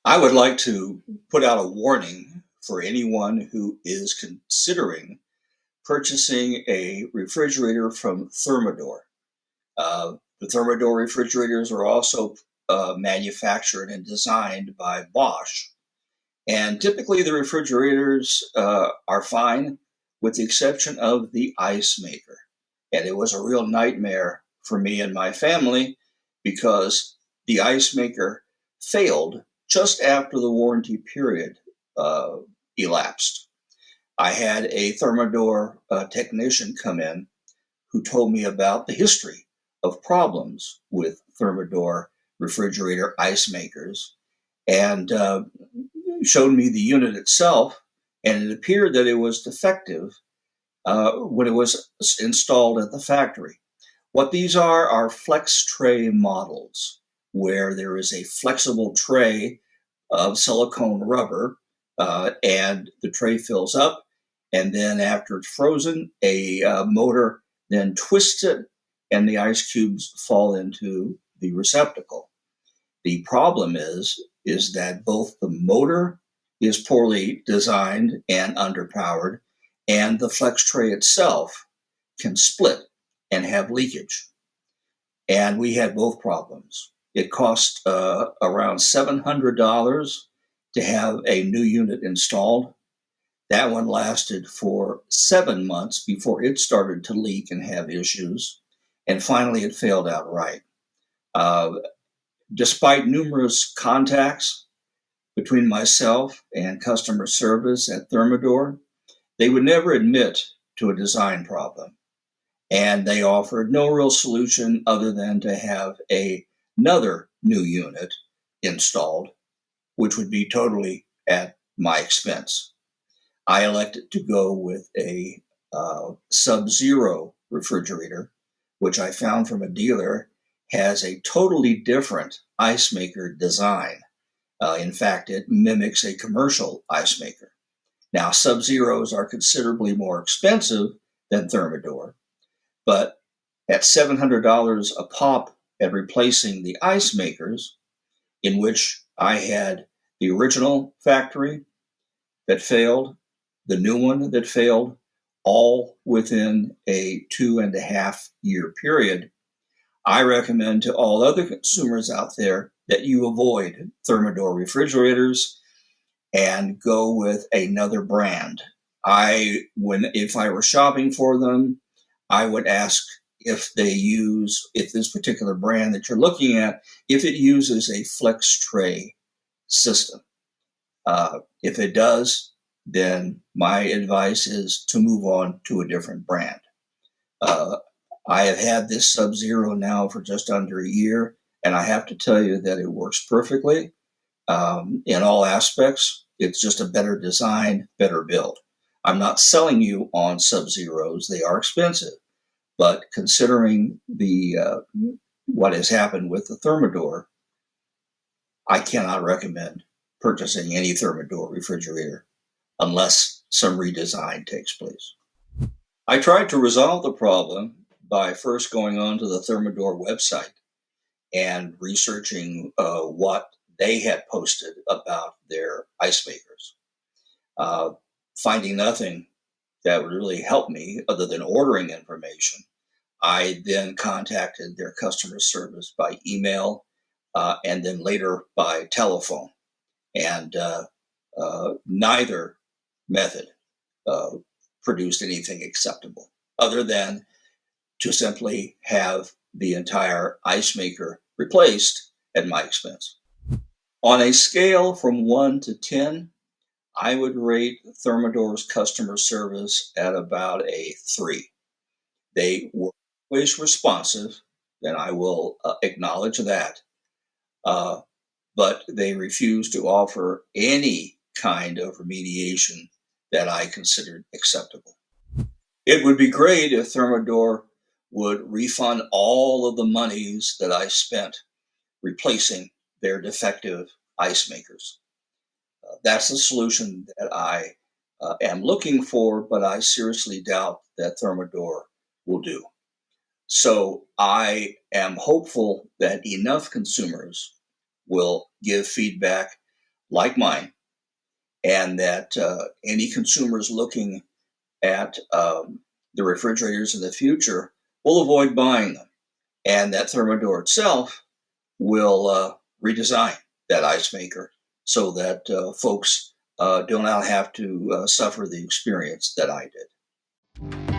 I would like to put out a warning for anyone who is considering purchasing a refrigerator from Thermador. The Thermador refrigerators are also manufactured and designed by Bosch. And typically the refrigerators are fine with the exception of the ice maker. And it was a real nightmare for me and my family because the ice maker failed just after the warranty period uh, elapsed. I had a Thermador technician come in who told me about the history of problems with Thermador refrigerator ice makers and showed me the unit itself. And it appeared that it was defective when it was installed at the factory. What these are flex tray models, where there is a flexible tray of silicone rubber, and the tray fills up, and then after it's frozen, a motor then twists it, and the ice cubes fall into the receptacle. The problem is that both the motor is poorly designed and underpowered, and the flex tray itself can split and have leakage. And we had both problems. It cost around $700 to have a new unit installed. That one lasted for 7 months before it started to leak and have issues. And finally, it failed outright. Uh, Despite numerous contacts between myself and customer service at Thermador, they would never admit to a design problem. And they offered no real solution other than to have another new unit installed, which would be totally at my expense. I elected to go with a Subzero refrigerator, which I found from a dealer has a totally different ice maker design. In fact, it mimics a commercial ice maker. Now, Subzeros are considerably more expensive than Thermador, but at $700 a pop at replacing the ice makers, in which I had the original factory that failed, the new one that failed, all within a 2.5 year period, I recommend to all other consumers out there that you avoid Thermador refrigerators and go with another brand. If I were shopping for them, I would ask if this particular brand that you're looking at, if it uses a flex tray system. If it does, then my advice is to move on to a different brand. Uh, I have had this Subzero now for just under a year, and I have to tell you that it works perfectly in all aspects. It's just a better design, better build. I'm not selling you on Subzeros; they are expensive, but considering the what has happened with the Thermador, I cannot recommend purchasing any Thermador refrigerator unless some redesign takes place. I tried to resolve the problem by first going onto the Thermador website and researching what they had posted about their ice makers. Uh, Finding nothing that would really help me other than ordering information, I then contacted their customer service by email and then later by telephone. And neither method uh, produced anything acceptable other than to simply have the entire ice maker replaced at my expense. On a scale from 1 to 10, I would rate Thermador's customer service at about a 3. They were always responsive, and I will acknowledge that, uh, but they refused to offer any kind of remediation that I considered acceptable. It would be great if Thermador would refund all of the monies that I spent replacing their defective ice makers. That's the solution that I am looking for, but I seriously doubt that Thermador will do. So I am hopeful that enough consumers will give feedback like mine, and that any consumers looking at the refrigerators in the future will avoid buying them, and that Thermador itself will redesign that ice maker so that folks do not have to suffer the experience that I did.